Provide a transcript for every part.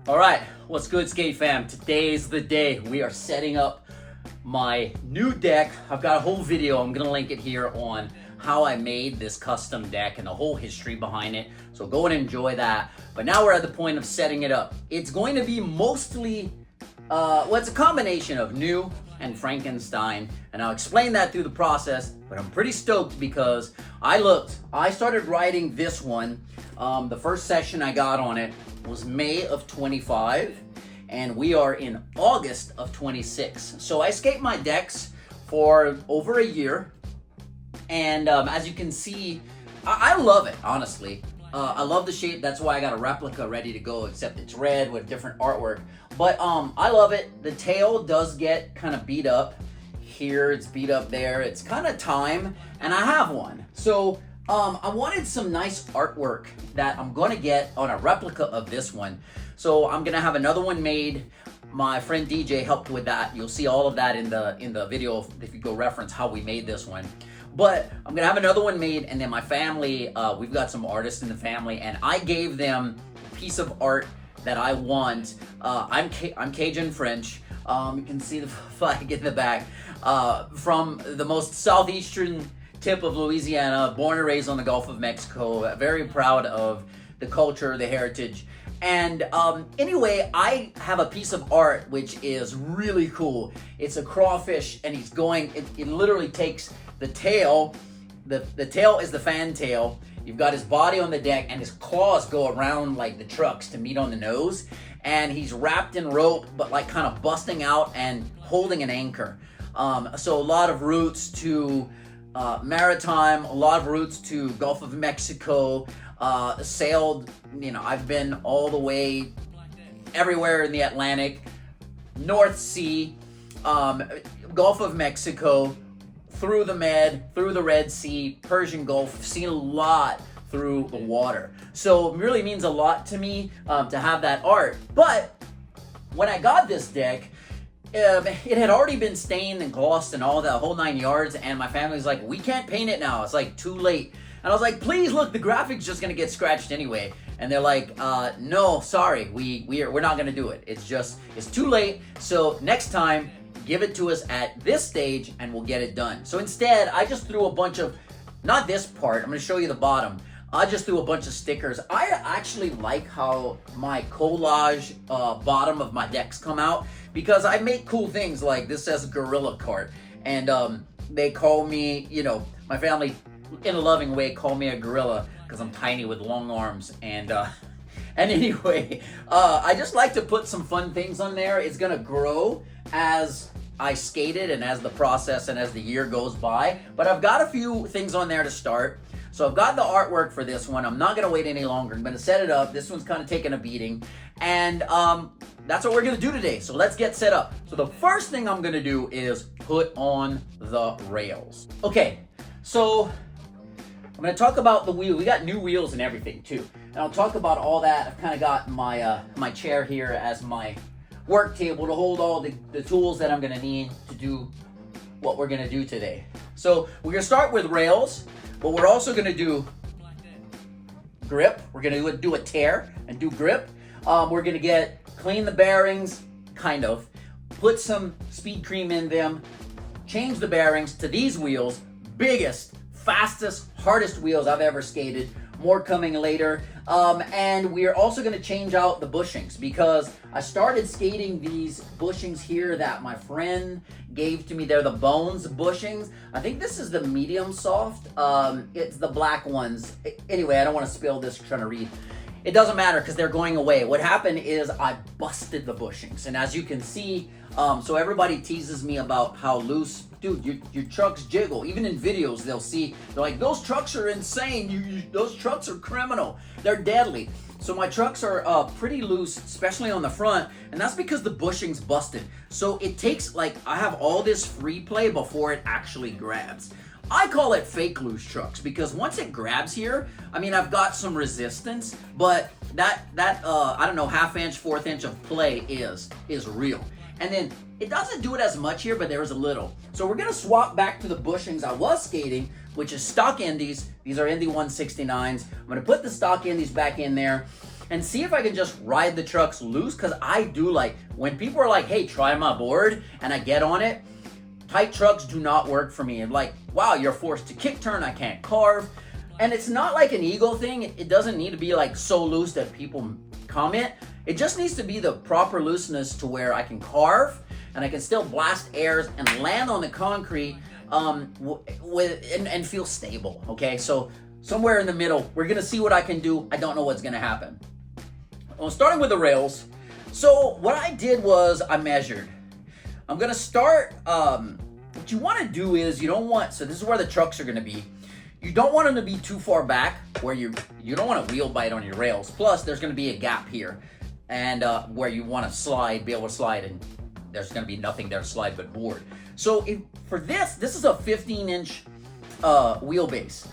All right, what's good, skate fam? Today's the day. We are setting up my new deck. I've got a whole video, I'm gonna link it here, on how I made this custom deck and the whole history behind it. So go and enjoy that. But now we're at the point of setting it up. It's going to be mostly, it's a combination of new and Frankenstein, and I'll explain that through the process, but I'm pretty stoked because I started writing this one. The first session I got on it was May of 25, and we are in August of 26. So I skate my decks for over a year, and as you can see, I love it, honestly. I love the shape, that's why I got a replica ready to go, except it's red with different artwork. But I love it. The tail does get kind of beat up here, it's beat up there, it's kind of time, and I have one. So I wanted some nice artwork that I'm gonna get on a replica of this one. So I'm gonna have another one made. My friend DJ helped with that. You'll see all of that in the video if you go reference how we made this one. But I'm gonna have another one made, and then my family, we've got some artists in the family, and I gave them a piece of art that I want. I'm Cajun French. You can see the flag in the back. From the most southeastern tip of Louisiana, born and raised on the Gulf of Mexico, very proud of the culture, the heritage. And anyway, I have a piece of art which is really cool. It's a crawfish, and he's going, it literally takes the tail, the tail is the fan tail. You've got his body on the deck, and his claws go around like the trucks to meet on the nose. And he's wrapped in rope, but like kind of busting out and holding an anchor. So a lot of roots to maritime, a lot of roots to Gulf of Mexico, sailed, I've been all the way everywhere in the Atlantic, North Sea, Gulf of Mexico, through the Med, through the Red Sea, Persian Gulf, seen a lot through the water. So it really means a lot to me to have that art. But when I got this deck, it had already been stained and glossed and all that, whole 9 yards, and my family's like, we can't paint it now, it's like too late. And I was like, please, look, the graphic's just gonna get scratched anyway. And they're like, no, sorry, we're not gonna do it. It's too late, so next time, give it to us at this stage and we'll get it done. So instead, I just threw a bunch of, not this part, I'm gonna show you the bottom. I just threw a bunch of stickers. I actually like how my collage bottom of my decks come out, because I make cool things like this says Gorilla Cart, and they call me, my family in a loving way call me a gorilla because I'm tiny with long arms, and anyway, I just like to put some fun things on there. It's gonna grow as I skate it and as the process and as the year goes by, but I've got a few things on there to start. So I've got the artwork for this one. I'm not gonna wait any longer. I'm gonna set it up. This one's kind of taking a beating, and that's what we're gonna do today. So let's get set up. So the first thing I'm gonna do is put on the rails. Okay, so I'm gonna talk about the wheel. We got new wheels and everything too, and I'll talk about all that. I've kind of got my my chair here as my work table to hold all the tools that I'm gonna need to do what we're gonna do today. So we're gonna start with rails, but we're also gonna do grip. We're gonna do a tear and do grip. We're gonna clean the bearings, kind of, put some speed cream in them, change the bearings to these wheels, biggest, fastest, hardest wheels I've ever skated. More coming later. And we are also going to change out the bushings, because I started skating these bushings here that my friend gave to me. They're the Bones bushings. I think this is the medium soft. It's the black ones. Anyway, I don't want to spill this trying to read. It doesn't matter because they're going away. What happened is I busted the bushings, and as you can see, so everybody teases me about how loose, dude, your trucks jiggle. Even in videos, they're like, those trucks are insane. Those trucks are criminal. They're deadly. So my trucks are pretty loose, especially on the front, and that's because the bushing's busted. So it takes, I have all this free play before it actually grabs. I call it fake loose trucks, because once it grabs here, I've got some resistance, but that I don't know, half inch, fourth inch of play is real. And then it doesn't do it as much here, but there is a little. So we're gonna swap back to the bushings I was skating, which is stock Indies. These are Indy 169s. I'm gonna put the stock Indies back in there. and see if I can just ride the trucks loose, because I do like, when people are like, hey, try my board, and I get on it, tight trucks do not work for me. And like, wow, you're forced to kick turn, I can't carve. And it's not like an ego thing. It doesn't need to be like so loose that people comment. It just needs to be the proper looseness to where I can carve and I can still blast airs and land on the concrete and feel stable, okay? So somewhere in the middle, we're gonna see what I can do. I don't know what's gonna happen. Well, starting with the rails. So what I did was I measured. I'm gonna start, what you wanna do is you don't want, so this is where the trucks are gonna be. You don't want them to be too far back where you don't want to wheel bite on your rails. Plus, there's going to be a gap here, and where you want to slide, be able to slide, and there's going to be nothing there to slide but board. So for this is a 15-inch wheelbase,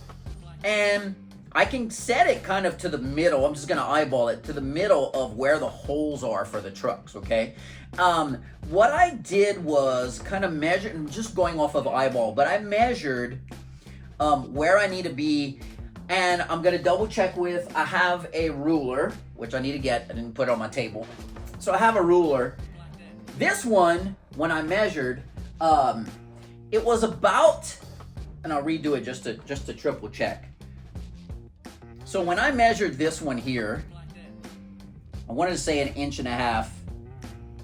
and I can set it kind of to the middle. I'm just going to eyeball it to the middle of where the holes are for the trucks. Okay. What I did was kind of measure, and just going off of eyeball, but I measured where I need to be, and I'm gonna double check with, I have a ruler, which I need to get, I didn't put it on my table. So I have a ruler. This one, when I measured, it was about, and I'll redo it just to triple check. So when I measured this one here, I wanted to say 1.5 inches,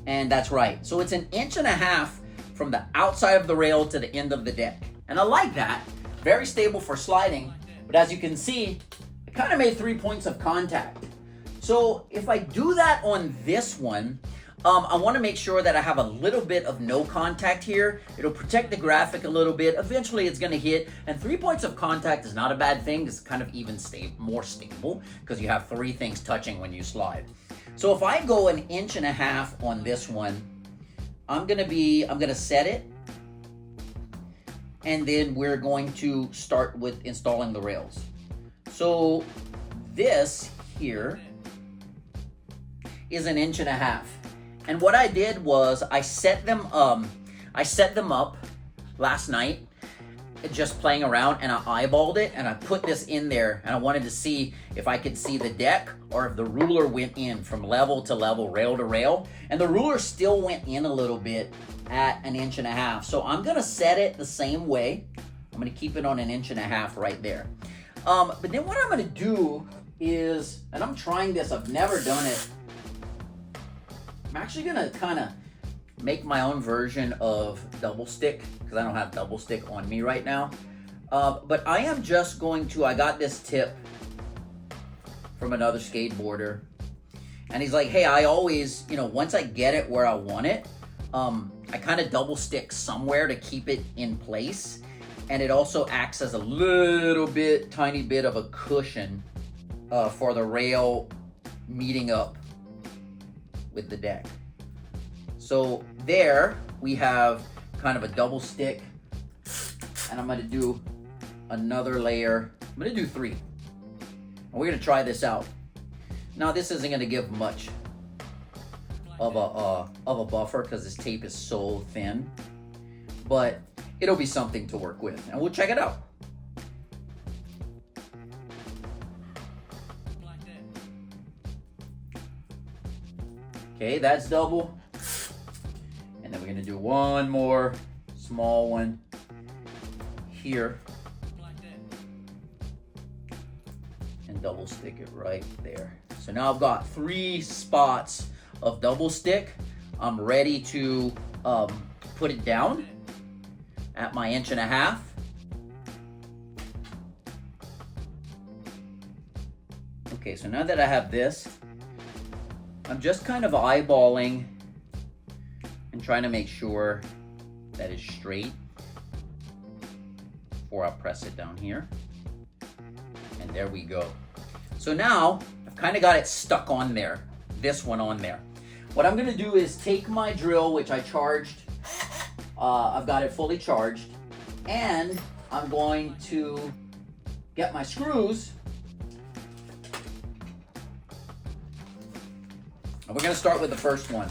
and that's right. So it's 1.5 inches from the outside of the rail to the end of the deck. And I like that. Very stable for sliding, but as you can see, I kind of made 3 points of contact. So if I do that on this one, I want to make sure that I have a little bit of no contact here. It'll protect the graphic a little bit. Eventually it's going to hit, and 3 points of contact is not a bad thing. It's kind of even more stable because you have 3 things touching when you slide. So if I go 1.5 inches on this one, I'm going to set it. And then we're going to start with installing the rails. So this here is 1.5 inches. And what I did was I set them up last night, just playing around, and I eyeballed it, and I put this in there, and I wanted to see if I could see the deck or if the ruler went in from level to level, rail to rail. And the ruler still went in a little bit at 1.5 inches. So I'm gonna set it the same way. I'm gonna keep it on 1.5 inches right there. But then what I'm gonna do is, and I'm trying this, I've never done it. I'm actually gonna kind of make my own version of double stick, because I don't have double stick on me right now. But I am just going to, I got this tip from another skateboarder, and he's like, hey, I always, once I get it where I want it, I kind of double stick somewhere to keep it in place. And it also acts as a tiny bit of a cushion for the rail meeting up with the deck. So there we have kind of a double stick, and I'm gonna do another layer. I'm gonna do 3. And we're gonna try this out. Now this isn't gonna give much of a buffer because this tape is so thin, but it'll be something to work with, and we'll check it out. Okay, that's double. And then we're gonna do one more small one here. And double stick it right there. So now I've got 3 spots of double stick. I'm ready to put it down at my 1.5 inches. Okay, so now that I have this, I'm just kind of eyeballing and trying to make sure that it's straight before I press it down here. And there we go. So now I've kind of got it stuck on there, this one on there. What I'm gonna do is take my drill, which I charged, I've got it fully charged, and I'm going to get my screws. And we're gonna start with the first one.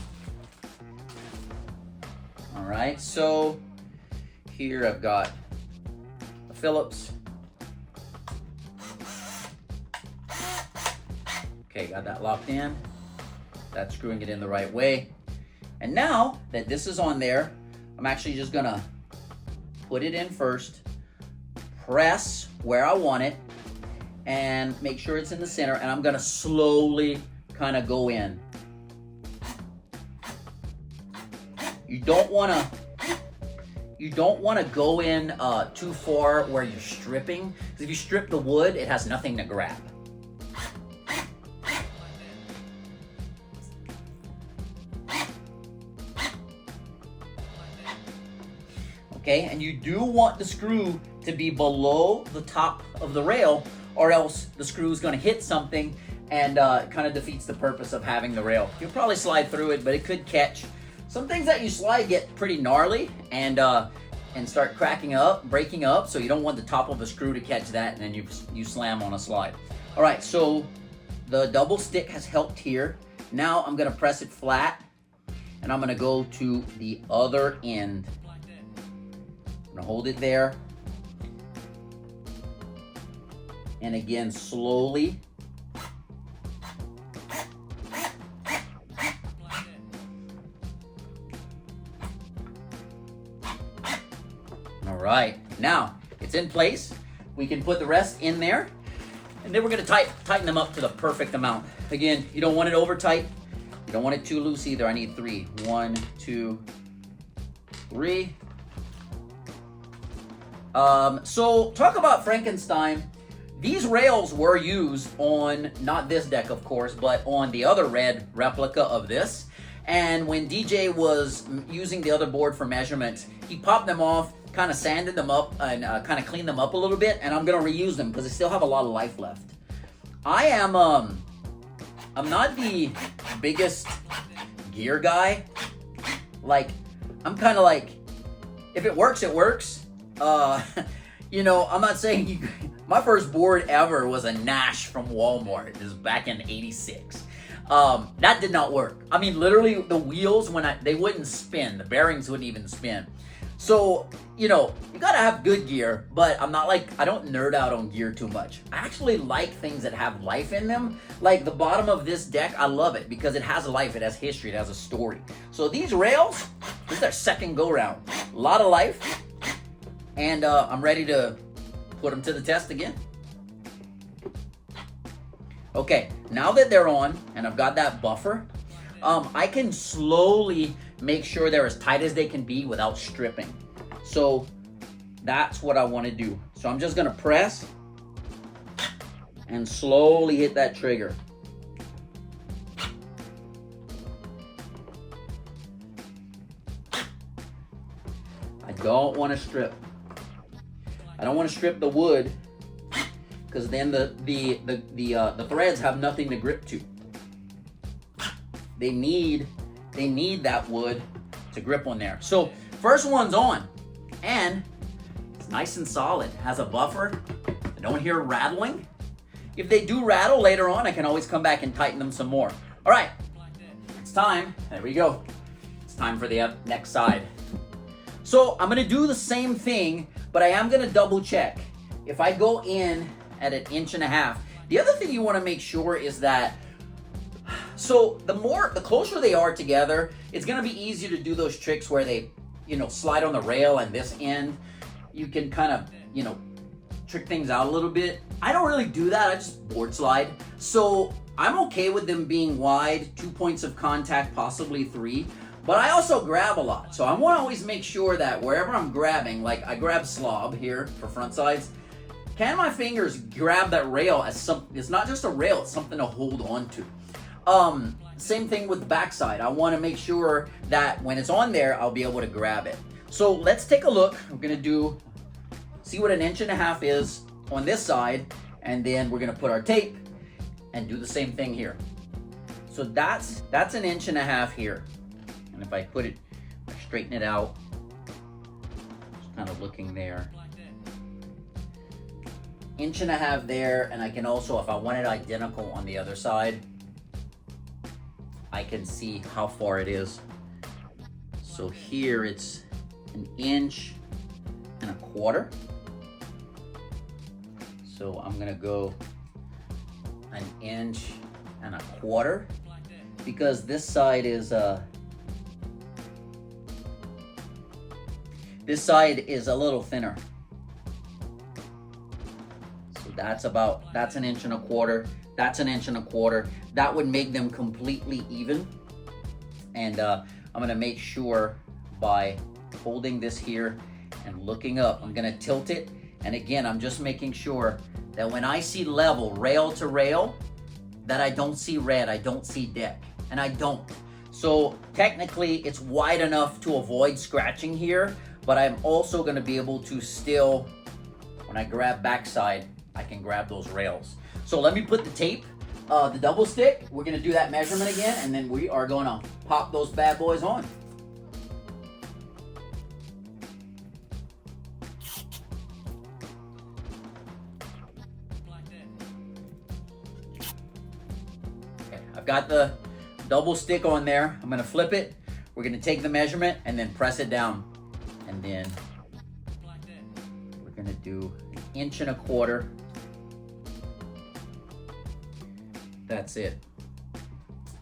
All right, so here I've got the Phillips. Okay, got that locked in. That's screwing it in the right way. And now that this is on there, I'm actually just gonna put it in first, press where I want it, and make sure it's in the center, and I'm gonna slowly kind of go in. You don't wanna go in too far where you're stripping, because if you strip the wood, it has nothing to grab. Okay, and you do want the screw to be below the top of the rail, or else the screw is going to hit something and it kind of defeats the purpose of having the rail. You'll probably slide through it, but it could catch. Some things that you slide get pretty gnarly and start cracking up, breaking up, so you don't want the top of the screw to catch that, and then you slam on a slide. All right, so the double stick has helped here. Now I'm going to press it flat, and I'm going to go to the other end. I'm gonna hold it there, and again slowly. All right, now it's in place. We can put the rest in there, and then we're gonna tighten them up to the perfect amount. Again, you don't want it over tight. You don't want it too loose either. I need 3. 1, 2, 3. So talk about Frankenstein. These rails were used on, not this deck of course, but on the other red replica of this. And when DJ was using the other board for measurements, he popped them off, kind of sanded them up, and kind of cleaned them up a little bit. And I'm gonna reuse them because they still have a lot of life left. I'm not the biggest gear guy. Like, I'm kind of like, if it works, it works. You know, I'm not saying my first board ever was a Nash from Walmart. This was back in '86. That did not work. I mean, literally the wheels, they wouldn't spin. The bearings wouldn't even spin. So, you know, you gotta have good gear, but I'm not like, I don't nerd out on gear too much. I actually like things that have life in them. Like the bottom of this deck, I love it because it has life, it has history, it has a story. So these rails, this is their second go round. A lot of life. And I'm ready to put them to the test again. Okay, now that they're on and I've got that buffer, I can slowly make sure they're as tight as they can be without stripping. So that's what I want to do. So I'm just going to press and slowly hit that trigger. I don't want to strip. I don't want to strip the wood because then the threads have nothing to grip to. They need that wood to grip on there. So first one's on, and it's nice and solid. Has a buffer. I don't hear rattling. If they do rattle later on, I can always come back and tighten them some more. All right, it's time. There we go. It's time for the next side. So I'm gonna do the same thing, but I am gonna double check. If I go in at 1.5 inches, the other thing you wanna make sure is that, so the closer they are together, it's gonna be easier to do those tricks where they, you know, slide on the rail and this end, you can kind of, you know, trick things out a little bit. I don't really do that, I just board slide. So I'm okay with them being wide, 2 points of contact, possibly 3. But I also grab a lot. So I want to always make sure that wherever I'm grabbing, like I grab slob here for front sides, can my fingers grab that rail as something? It's not just a rail, it's something to hold on to. Same thing with the backside. I want to make sure that when it's on there, I'll be able to grab it. So let's take a look. We're going to see what 1.5 inches is on this side, and then we're going to put our tape and do the same thing here. So that's 1.5 inches here. And if I put it, straighten it out, just kind of looking there. 1.5 inches there, and I can also, if I want it identical on the other side, I can see how far it is. So here it's 1.25 inches. So I'm gonna go 1.5 inches. 1.25 because this side is a little thinner. So that's 1.25 inches. That's 1.25 inches. That would make them completely even. And I'm gonna make sure by holding this here and looking up, I'm gonna tilt it. And again, I'm just making sure that when I see level, rail to rail, that I don't see red, I don't see deck, and I don't. So technically it's wide enough to avoid scratching here, but I'm also gonna be able to still, when I grab backside, I can grab those rails. So let me put the tape, the double stick, we're gonna do that measurement again, and then we are gonna pop those bad boys on. Okay, I've got the double stick on there. I'm gonna flip it. We're gonna take the measurement and then press it down. And then we're gonna do 1.25 inches. That's it.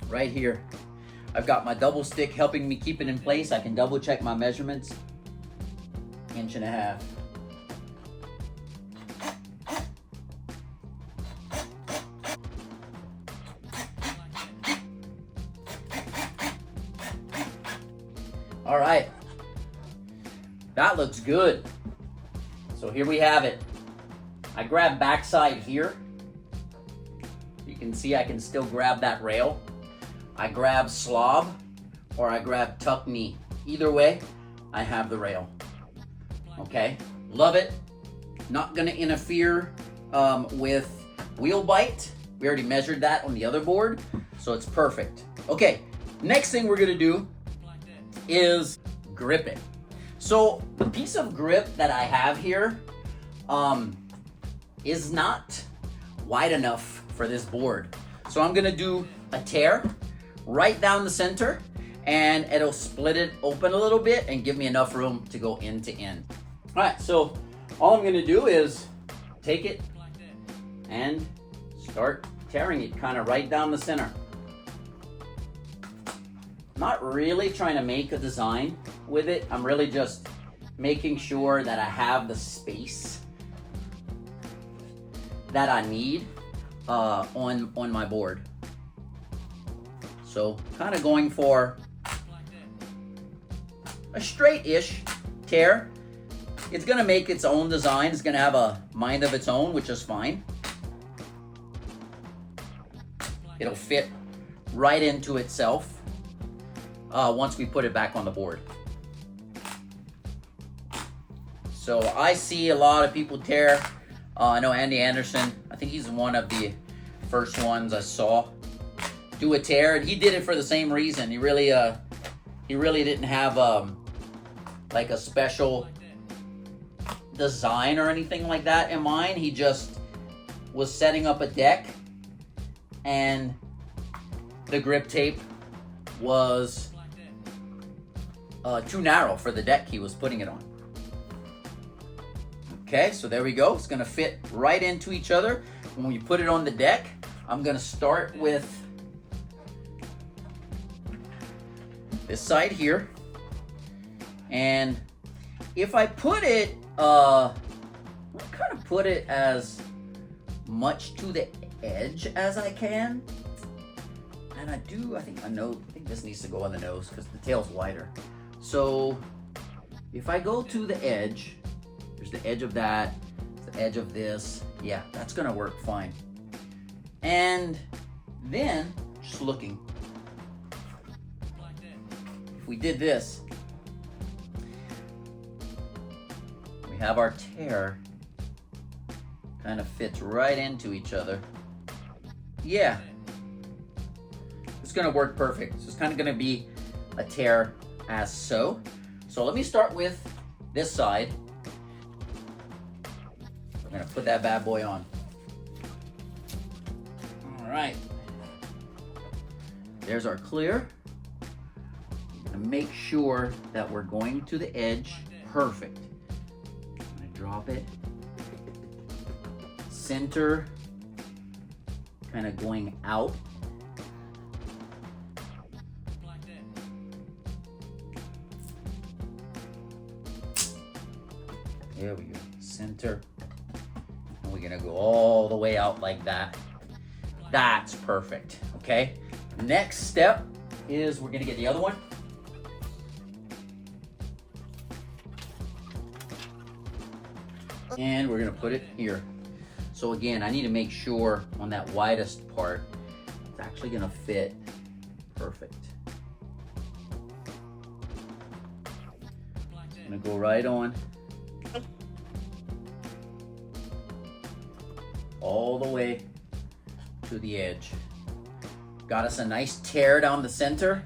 Right here. I've got my double stick helping me keep it in place. I can double check my measurements. 1.5 inches. All right. That looks good. So here we have it. I grab backside here. You can see I can still grab that rail. I grab slob or I grab tuck knee. Either way, I have the rail. Okay, love it. Not gonna interfere with wheel bite. We already measured that on the other board, so it's perfect. Okay, next thing we're gonna do is grip it. So the piece of grip that I have here is not wide enough for this board. So I'm gonna do a tear right down the center, and it'll split it open a little bit and give me enough room to go end to end. All right, so all I'm gonna do is take it and start tearing it kind of right down the center. Not really trying to make a design with it. I'm really just making sure that I have the space that I need on my board. So kind of going for a straight-ish tear. It's gonna make its own design. It's gonna have a mind of its own, which is fine. It'll fit right into itself once we put it back on the board. So I see a lot of people tear. I know Andy Anderson, I think he's one of the first ones I saw do a tear, and he did it for the same reason. He really didn't have like a special design or anything like that in mind. He just was setting up a deck, and the grip tape was too narrow for the deck he was putting it on. Okay, so there we go. It's gonna fit right into each other. When we put it on the deck, I'm gonna start with this side here. And if I put it, I'll kind of put it as much to the edge as I can. And I think this needs to go on the nose because the tail's wider. So if I go to the edge, there's the edge of that, the edge of this. Yeah, that's gonna work fine. And then, just looking, if we did this, we have our tear, kind of fits right into each other. Yeah, it's gonna work perfect. So it's kind of gonna be a tear as so. So let me start with this side. I'm gonna put that bad boy on. All right. There's our clear. I'm gonna make sure that we're going to the edge. Perfect. I'm gonna drop it. Center, kind of going out. There we go, center. And we're gonna go all the way out like that. That's perfect, okay? Next step is we're gonna get the other one. And we're gonna put it here. So again, I need to make sure on that widest part, it's actually gonna fit perfect. I'm gonna go right on. All the way to the edge. Got us a nice tear down the center.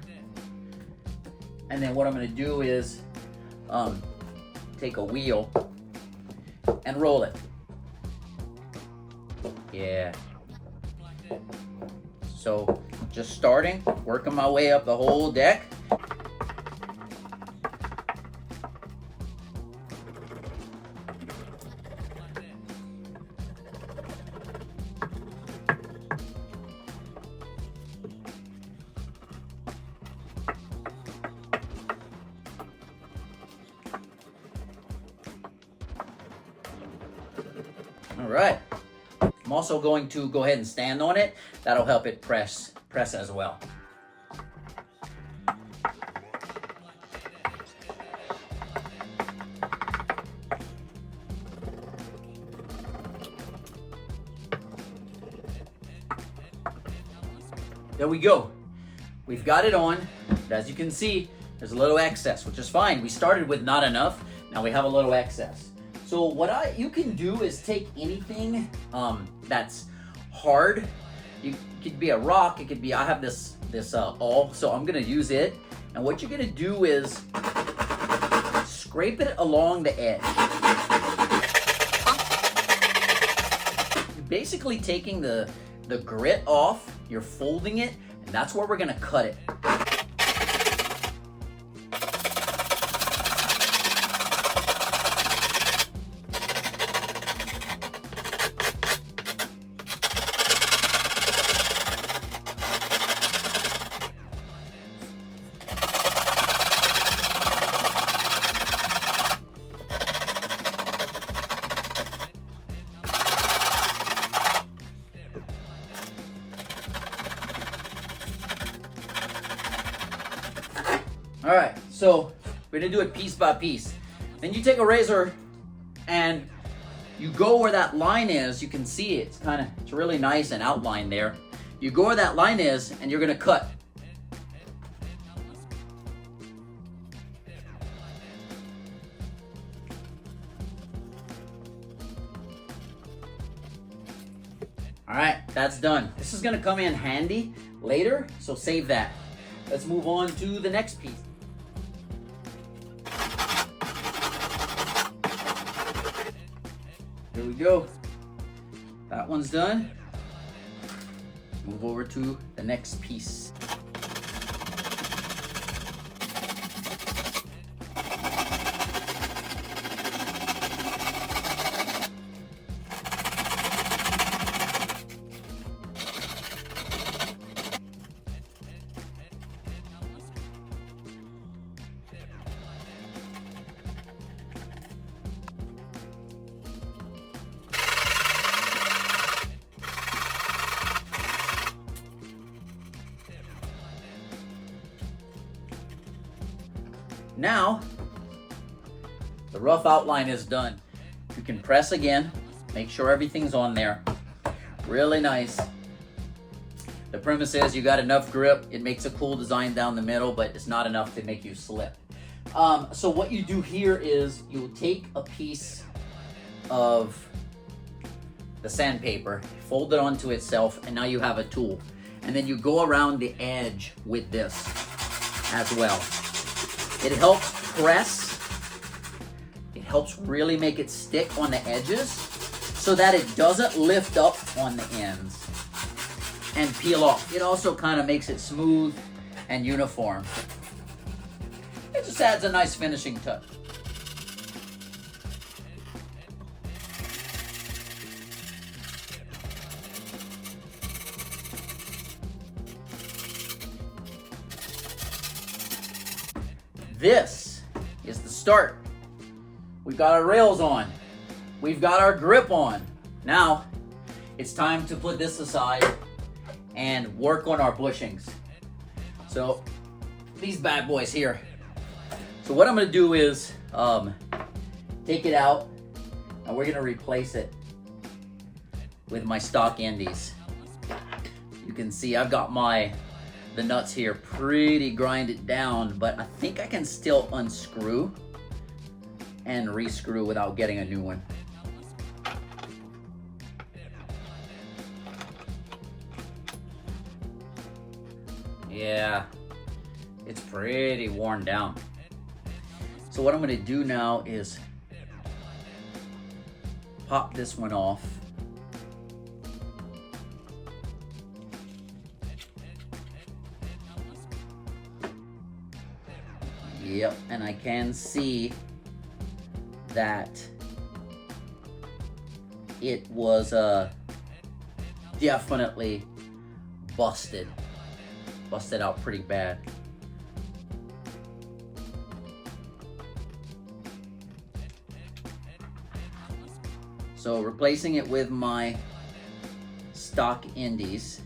And then what I'm gonna do is take a wheel and roll it. Yeah. So just starting, working my way up the whole deck. All right. I'm also going to go ahead and stand on it. That'll help it press as well. There we go. We've got it on. As you can see, there's a little excess, which is fine. We started with not enough. Now we have a little excess. So what you can do is take anything that's hard. It could be a rock. It could be, I have this awl, so I'm gonna use it. And what you're gonna do is scrape it along the edge. You're basically taking the grit off. You're folding it, and that's where we're gonna cut it. All right, so we're gonna do it piece by piece. Then you take a razor and you go where that line is. You can see it. It's really nice and outlined there. You go where that line is and you're gonna cut. All right, that's done. This is gonna come in handy later, so save that. Let's move on to the next piece. Here we go. That one's done. Move over to the next piece. Now, the rough outline is done. You can press again, make sure everything's on there. Really nice. The premise is you got enough grip. It makes a cool design down the middle, but it's not enough to make you slip. So what you do here is you'll take a piece of the sandpaper, fold it onto itself, and now you have a tool. And then you go around the edge with this as well. It helps press. It helps really make it stick on the edges so that it doesn't lift up on the ends and peel off. It also kind of makes it smooth and uniform. It just adds a nice finishing touch. This is the start. We've got our rails on. We've got our grip on. Now, it's time to put this aside and work on our bushings. So, these bad boys here. So what I'm gonna do is take it out and we're gonna replace it with my stock Indies. You can see I've got the nuts here pretty grinded down, but I think I can still unscrew and rescrew without getting a new one. Yeah, it's pretty worn down. So what I'm gonna do now is pop this one off. Yep, and I can see that it was definitely busted out pretty bad. So replacing it with my stock Indies.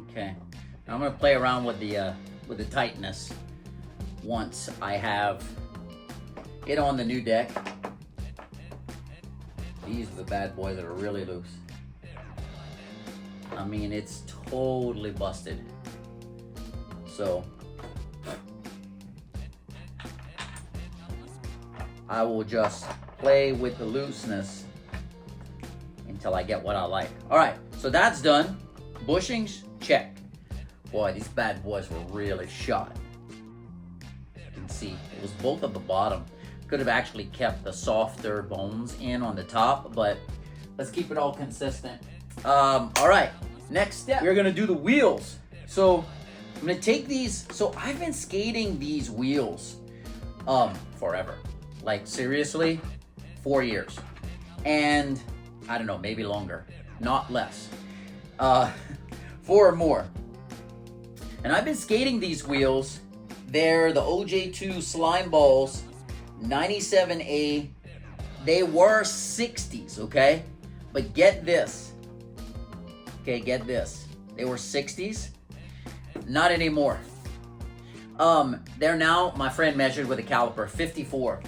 Okay, now I'm gonna play around with the tightness once I have it on the new deck. These are the bad boys that are really loose. I mean, it's totally busted. So I will just play with the looseness until I get what I like. All right, so that's done. Bushings, check. Boy, these bad boys were really shot. You can see it was both at the bottom. Could have actually kept the softer bones in on the top, but let's keep it all consistent. All right, next step, we're gonna do the wheels. So I'm gonna take these. So I've been skating these wheels forever. Like seriously, 4 years. And I don't know, maybe longer, not less. 4 or more. And I've been skating these wheels. They're the OJ2 Slime Balls 97A. They were 60s, okay? But get this. Okay, get this. They were 60s. Not anymore. They're now, my friend measured with a caliper, 54.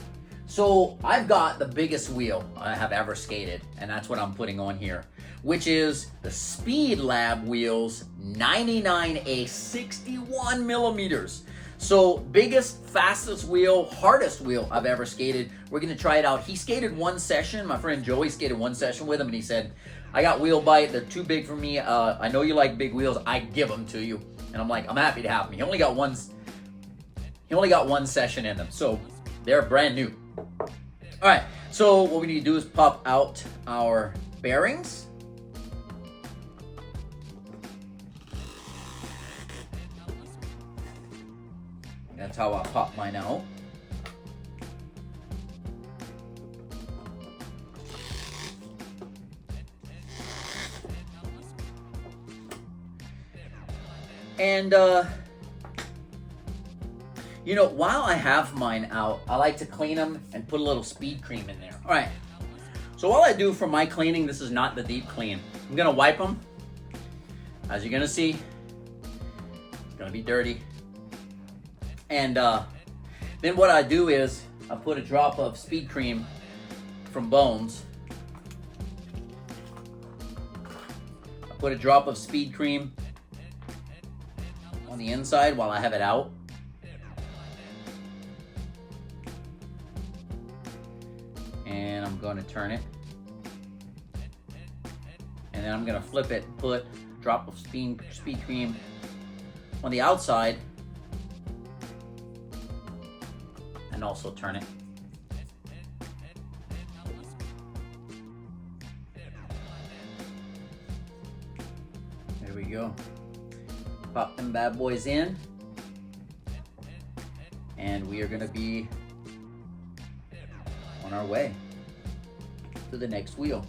So I've got the biggest wheel I have ever skated, and that's what I'm putting on here, which is the Speed Lab wheels 99A, 61 millimeters. So biggest, fastest wheel, hardest wheel I've ever skated. We're gonna try it out. He skated one session. My friend Joey skated one session with him, and he said, I got wheel bite, they're too big for me. I know you like big wheels, I give them to you. And I'm like, I'm happy to have them. He only got one session in them, so they're brand new. All right, so what we need to do is pop out our bearings. That's how I pop mine out. And you know, while I have mine out, I like to clean them and put a little speed cream in there. All right, so all I do for my cleaning, this is not the deep clean. I'm gonna wipe them. As you're gonna see, it's gonna be dirty. And then what I do is I put a drop of speed cream from Bones. I put a drop of speed cream on the inside while I have it out. And I'm going to turn it. And And then I'm gonna flip it, put a drop of speed cream on the outside, and also turn it. There we go. Pop them bad boys in, and we are gonna be on our way to the next wheel.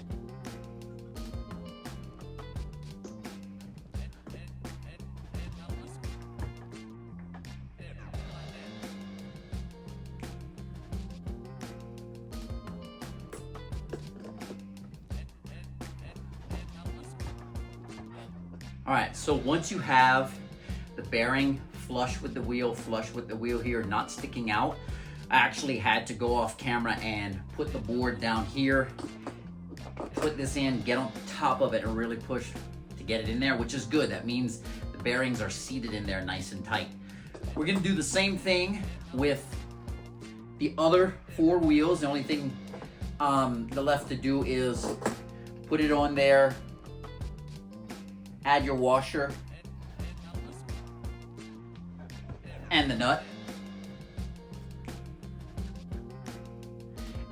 All right, so once you have the bearing flush with the wheel here, not sticking out, I actually had to go off camera and put the board down here, put this in, get on top of it and really push to get it in there, which is good. That means the bearings are seated in there nice and tight. We're gonna do the same thing with the other 4 wheels. The only thing left to do is put it on there, add your washer and the nut,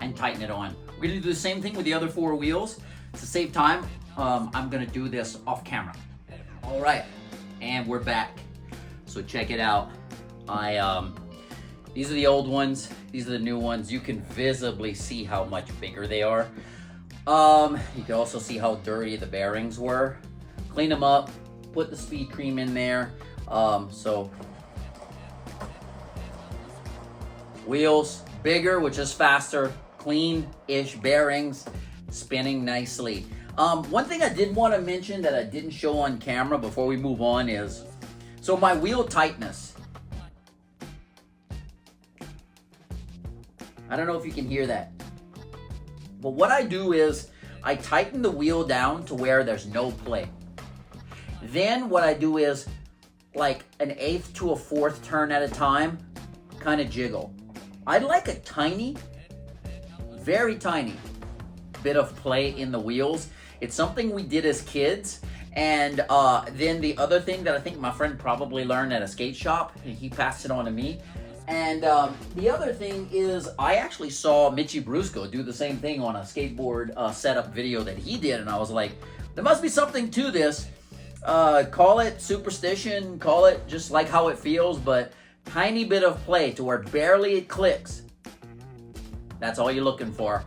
and tighten it on. We're gonna do the same thing with the other 4 wheels. To save time, I'm gonna do this off camera. All right, and we're back. So check it out. These are the old ones, these are the new ones. You can visibly see how much bigger they are. You can also see how dirty the bearings were. Clean them up, put the speed cream in there. So wheels bigger, which is faster, clean-ish bearings, spinning nicely. One thing I did want to mention that I didn't show on camera before we move on is, so my wheel tightness. I don't know if you can hear that, but what I do is I tighten the wheel down to where there's no play. Then what I do is, like an 1/8 to a 1/4 turn at a time, kind of jiggle. I'd like a tiny, very tiny bit of play in the wheels. It's something we did as kids. And then the other thing that I think my friend probably learned at a skate shop, he passed it on to me. And the other thing is, I actually saw Mitchy Brusco do the same thing on a skateboard setup video that he did. And I was like, there must be something to this. Call it superstition, call it just like how it feels, but tiny bit of play to where barely it clicks. That's all you're looking for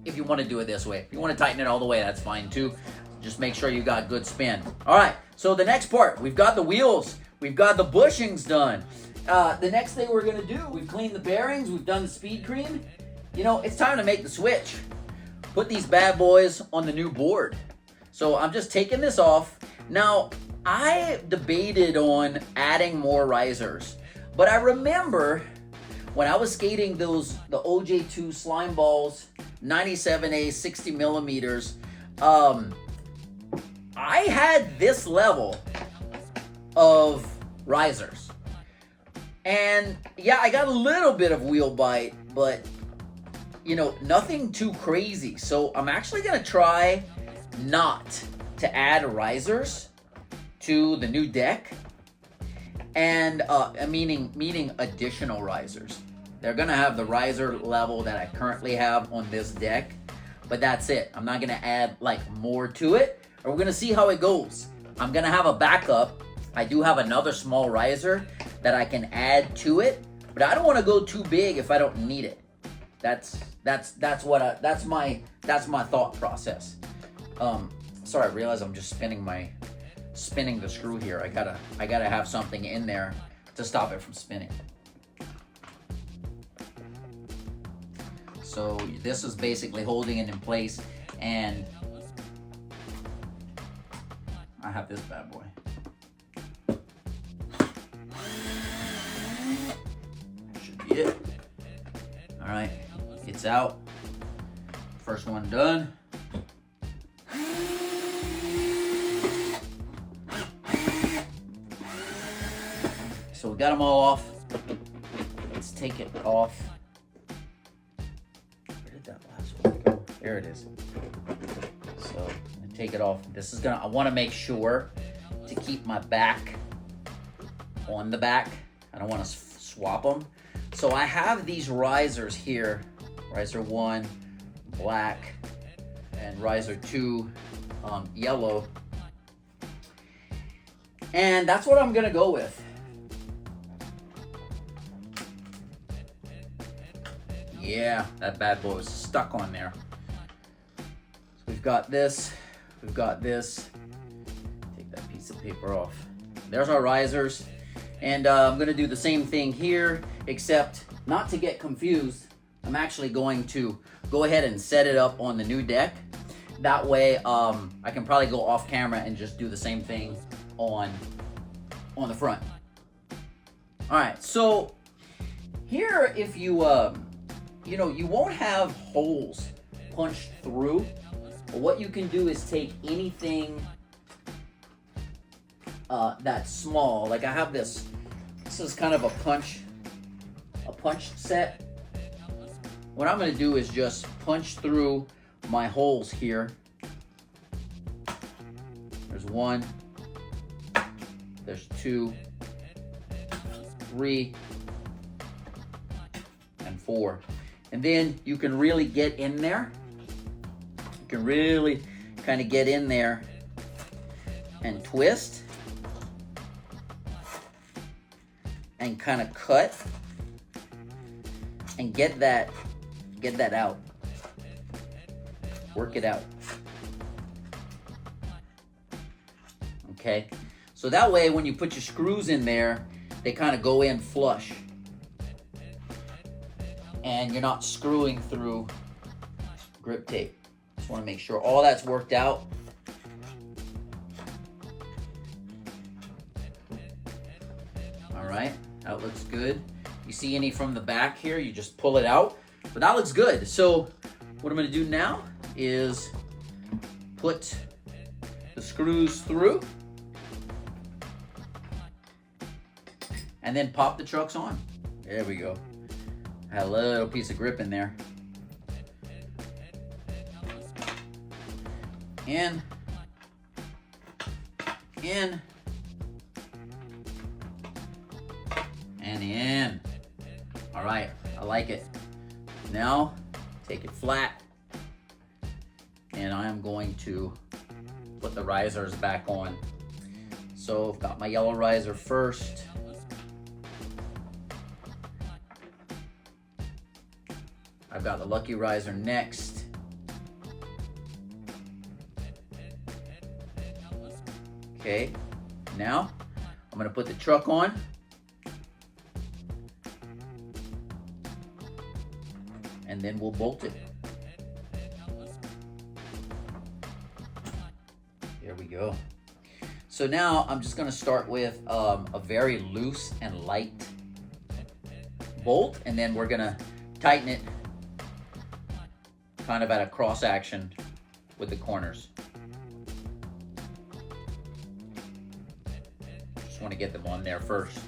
if you want to do it this way. If you want to tighten it all the way, that's fine too. Just make sure you got good spin. All right, so the next part, we've got the wheels, we've got the bushings done. The next thing we're gonna do, we've cleaned the bearings, we've done the speed cream. You know, it's time to make the switch. Put these bad boys on the new board. So I'm just taking this off. Now, I debated on adding more risers, but I remember when I was skating the OJ2 slime balls, 97A, 60 millimeters, I had this level of risers. And yeah, I got a little bit of wheel bite, but you know, nothing too crazy. So I'm actually gonna try not to add risers to the new deck, and meaning additional risers. They're gonna have the riser level that I currently have on this deck, but that's it. I'm not gonna add like more to it, or we're gonna see how it goes. I'm gonna have a backup. I do have another small riser that I can add to it, but I don't want to go too big if I don't need it. That's my thought process. Sorry, I realize I'm just spinning the screw here. I gotta have something in there to stop it from spinning. So this is basically holding it in place, and I have this bad boy. Should be it. All right, it's out. First one done. So we got them all off. Let's take it off. Where did that last one go? There it is. So I'm gonna take it off. This is I want to make sure to keep my back on the back. I don't want to swap them. So I have these risers here. Riser 1, black, and riser 2, yellow. And that's what I'm gonna go with. Yeah, that bad boy was stuck on there. So we've got this, we've got this. Take that piece of paper off. There's our risers. And I'm gonna do the same thing here, except not to get confused, I'm actually going to go ahead and set it up on the new deck. That way, I can probably go off camera and just do the same thing on the front. All right, so here, if you, you know, you won't have holes punched through. But what you can do is take anything that's small. Like I have this. This is kind of a punch set. What I'm going to do is just punch through my holes here. There's 1. There's 2, 3, and 4. And then you can really get in there. You can really kind of get in there and twist and kind of cut and get that out. Work it out. Okay, so that way when you put your screws in there, they kind of go in flush and you're not screwing through grip tape. Just want to make sure all that's worked out. All right, that looks good. You see any from the back here, you just pull it out, but that looks good. So what I'm going to do now is put the screws through and then pop the trucks on. There we go. Had a little piece of grip in there. In, and in. All right, I like it. Now, take it flat, and I am going to put the risers back on. So I've got my yellow riser first. I've got the lucky riser next. Okay, now I'm gonna put the truck on. And then we'll bolt it. There we go. So now I'm just gonna start with a very loose and light bolt, and then we're gonna tighten it kind of at a cross action with the corners. Just want to get them on there first.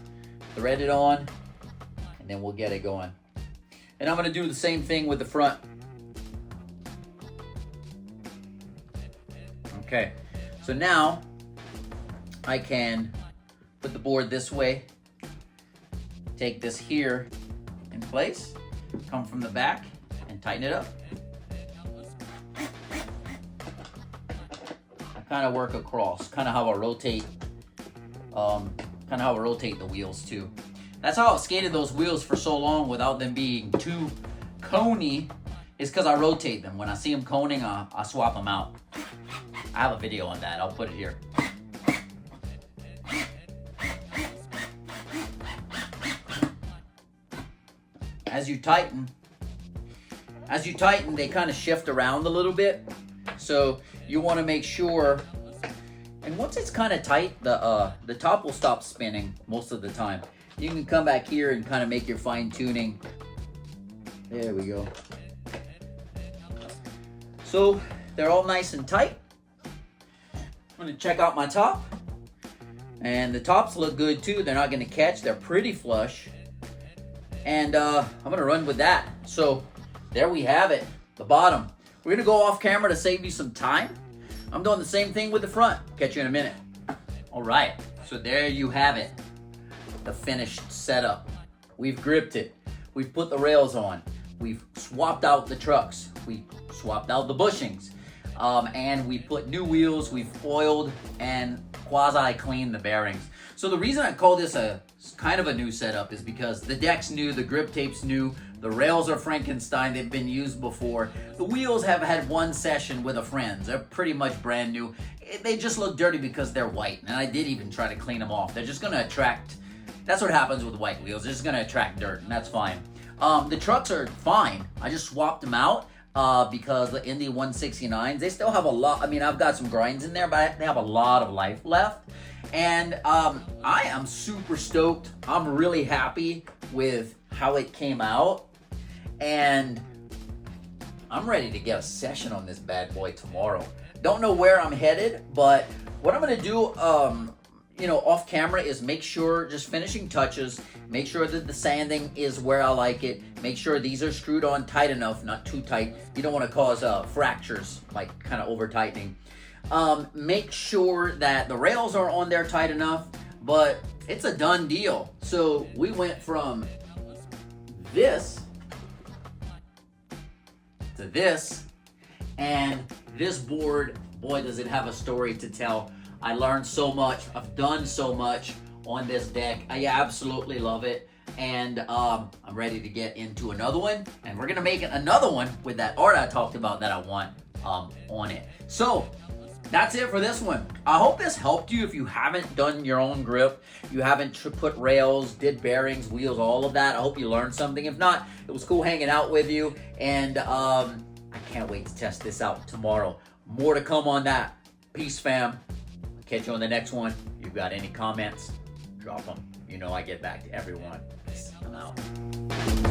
Thread it on, and then we'll get it going. And I'm going to do the same thing with the front. Okay, so now I can put the board this way, take this here in place, come from the back and tighten it up. I kind of work across, kind of how I rotate the wheels too. That's how I skated those wheels for so long without them being too coney, is because I rotate them. When I see them coning, I swap them out. I have a video on that. I'll put it here. As you tighten, they kind of shift around a little bit. So you want to make sure, and once it's kind of tight, the top will stop spinning most of the time. You can come back here and kind of make your fine tuning. There we go. So they're all nice and tight. I'm gonna check out my top. And the tops look good too. They're not gonna catch, they're pretty flush. And I'm gonna run with that. So there we have it, the bottom. We're gonna go off camera to save you some time. I'm doing the same thing with the front. Catch you in a minute. All right, so there you have it. The finished setup. We've gripped it. We've put the rails on. We've swapped out the trucks. We swapped out the bushings. And we put new wheels. We've oiled and quasi-cleaned the bearings. So the reason I call this a kind of a new setup is because the deck's new, the grip tape's new, the rails are Frankenstein, they've been used before. The wheels have had one session with a friend. They're pretty much brand new. They just look dirty because they're white, and I did even try to clean them off. They're just gonna attract, that's what happens with white wheels, they're just gonna attract dirt, and that's fine. The trucks are fine. I just swapped them out because the Indy 169s, they still have a lot, I mean, I've got some grinds in there, but they have a lot of life left. And I am super stoked. I'm really happy with how it came out. And I'm ready to get a session on this bad boy tomorrow. Don't know where I'm headed, but what I'm gonna do, off camera is make sure, just finishing touches, make sure that the sanding is where I like it. Make sure these are screwed on tight enough, not too tight. You don't wanna cause fractures, like kind of over tightening. Make sure that the rails are on there tight enough, but it's a done deal. So we went from this to this, and this board, boy, does it have a story to tell. I learned so much. I've done so much on this deck. I absolutely love it. And I'm ready to get into another one, and we're gonna make another one with that art I talked about that I want on it. So that's it for this one. I hope this helped you if you haven't done your own grip, you haven't put rails, did bearings, wheels, all of that. I hope you learned something. If not, it was cool hanging out with you, and I can't wait to test this out tomorrow. More to come on that. Peace, fam. Catch you on the next one. If you've got any comments, drop them. You know I get back to everyone. I'm out.